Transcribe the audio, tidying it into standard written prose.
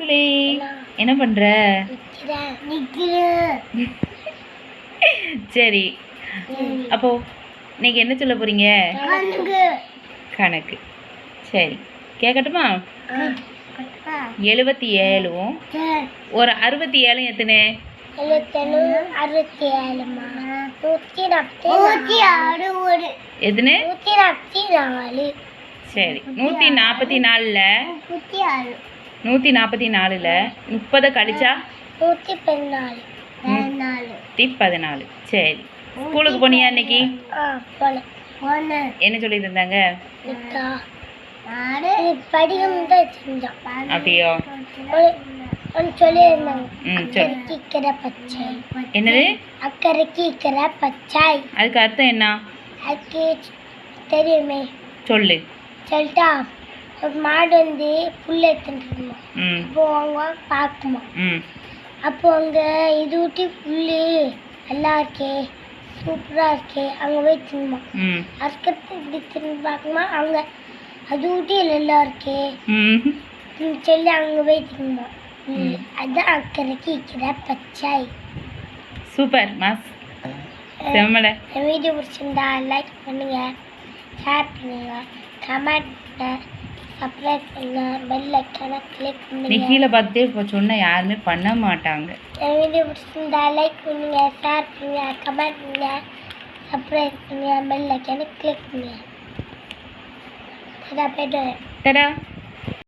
சுலே என்ன பண்ற? சரி, அப்போ இன்னைக்கு என்ன சொல்ல போறீங்க? கணக்கு. சரி, கேட்கட்டுமா? 77 ஒரு 67 எத்தனை? 67 எத்தனை? சரி, 144ல் 30 கழிச்சா 114. சரி, ஸ்கூலுக்கு போனியா இன்னைக்கு? என்ன சொல்லி தந்தாங்க? அப்படியோ? என்னது? அக்கறைக்கு பச்சை. அதுக்கு அர்த்தம் என்ன? அதுக்கு தெரியுமே. சொல்லு. சொல்லிட்டா, ஒரு மாடு வந்து புல் எடுத்துட்டுருமா. அப்போ அவங்க பார்க்குமா. அப்போ அங்கே இது ஊட்டி புல் நல்லா இருக்கே, சூப்பராக இருக்கே, அங்கே போய் தின்னுமா. அதுக்கடுத்து இப்படி திரும்பி பார்க்குமா, அங்கே அது ஊட்டி நல்லா இருக்கே சொல்லி அங்கே போய் தின்னுமா. அதுதான் அக்கறைக்கு பச்சை. Super mass. செம்மல. இந்த வீடியோ பிடிச்சிருந்தா லைக் பண்ணுங்க, ஷேர் பண்ணுங்க, கமெண்ட் பண்ணுங்க, சப்ஸ்கிரைப் பண்ணுங்க, பெல் ஐக்கானை கிளிக் பண்ணுங்க. நீ கீழே பார்த்துட்டே இப்போ சொன்ன யாருமே பண்ண மாட்டாங்க. இந்த வீடியோ பிடிச்சிருந்தா லைக் பண்ணுங்க, ஷேர் பண்ணுங்க, கமெண்ட் பண்ணுங்க, சப்ஸ்கிரைப் பண்ணுங்க, பெல் ஐக்கானை கிளிக் பண்ணுங்க. போய்ட்டு டடா.